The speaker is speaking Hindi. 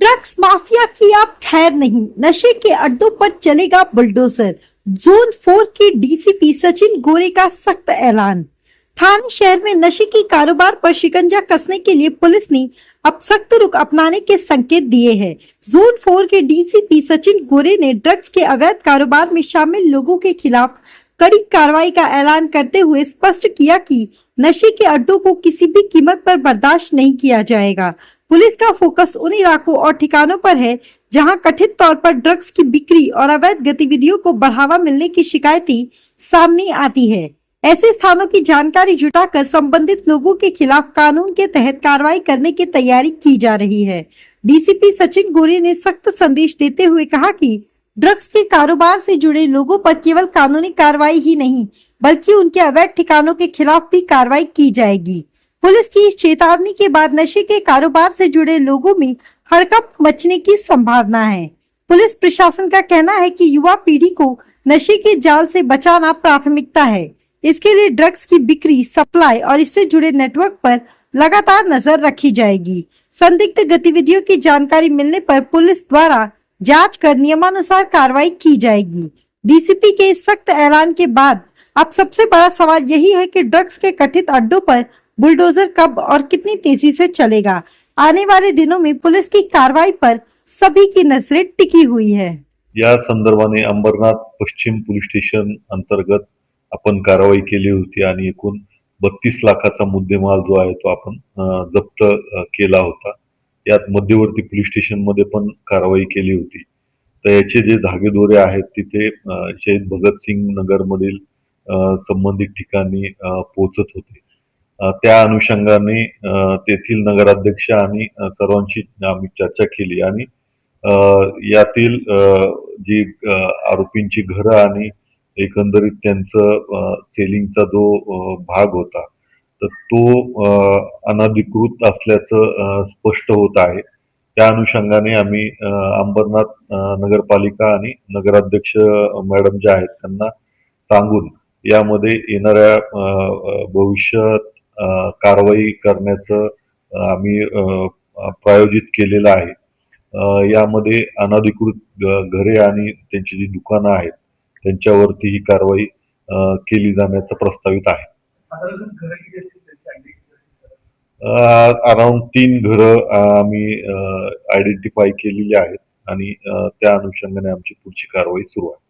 ड्रग्स माफिया की अब खैर नहीं, नशे के अड्डों पर चलेगा बुलडोजर। जोन 4 के डीसीपी सचिन गोरे का सख्त ऐलान। थाने शहर में नशे के कारोबार पर शिकंजा कसने के लिए पुलिस ने अब सख्त रुख अपनाने के संकेत दिए हैं। जोन 4 के डीसीपी सचिन गोरे ने ड्रग्स के अवैध कारोबार में शामिल लोगों के खिलाफ कड़ी कार्रवाई का ऐलान करते हुए स्पष्ट किया कि नशे के अड्डों को किसी भी कीमत पर बर्दाश्त नहीं किया जाएगा। पुलिस का फोकस उन इलाकों और ठिकानों पर है जहां कथित तौर पर ड्रग्स की बिक्री और अवैध गतिविधियों को बढ़ावा मिलने की शिकायतें सामने आती है। ऐसे स्थानों की जानकारी जुटाकर संबंधित लोगों के खिलाफ कानून के तहत कार्रवाई करने की तैयारी की जा रही है। डीसीपी सचिन गोरे ने सख्त संदेश देते हुए कहा कि ड्रग्स के कारोबार से जुड़े लोगों पर केवल कानूनी कार्रवाई ही नहीं बल्कि उनके अवैध ठिकानों के खिलाफ भी कार्रवाई की जाएगी। पुलिस की इस चेतावनी के बाद नशे के कारोबार से जुड़े लोगों में हड़कंप मचने की संभावना है। पुलिस प्रशासन का कहना है कि युवा पीढ़ी को नशे के जाल से बचाना प्राथमिकता है। इसके लिए ड्रग्स की बिक्री, सप्लाई और इससे जुड़े नेटवर्क पर लगातार नजर रखी जाएगी। संदिग्ध गतिविधियों की जानकारी मिलने पर पुलिस द्वारा जांच कर नियमानुसार कार्रवाई की जाएगी। डीसीपी के इस सख्त ऐलान के बाद अब सबसे बड़ा सवाल यही है कि ड्रग्स के कथित अड्डों पर बुलडोजर कब और कितनी तेजी से चलेगा। आने वाले दिनों में पुलिस की कार्रवाई पर सभी की नजरें टिकी हुई है। या संदर्भाने अंबरनाथ पश्चिम पोलीस स्टेशन अंतर्गत आपण कारवाई केली होती आणि एकूण 32 लाखाचा मुद्देमाल जो आहे तो आपण जप्त केला होता। यात मध्यवर्ती पोलीस स्टेशन मध्ये पण कारवाई केली होती। तर याचे जे धागेदोरे आहेत तिथे शहीद भगतसिंग नगर मधील संबंधित ठिकाणी पोहोचत होते। त्या अनुषंगाने तेथील नगराध्यक्ष आणि सर्वांशी आम्ही चर्चा केली आणि यातील जी आरोपींची घरं आणि एकंदरीत त्यांचं सेलिंगचा जो भाग होता तर तो अनधिकृत असल्याचं स्पष्ट होत आहे। त्या अनुषंगाने आम्ही अंबरनाथ नगरपालिका आणि नगराध्यक्ष मॅडम ज्या आहेत त्यांना सांगून यामध्ये येणाऱ्या भविष्यात कारवाई करण्याचं आम्ही प्रायोजित केलेलं आहे। यामध्ये अनधिकृत घरे आणि त्यांची जी दुकानं आहेत त्यांच्यावरती ही कारवाई केली जाण्याचं प्रस्तावित आहे। अराउंड 3 घरं आम्ही आयडेंटिफाय केलेली आहेत आणि त्या अनुषंगाने आमची पुढची कारवाई सुरू आहे।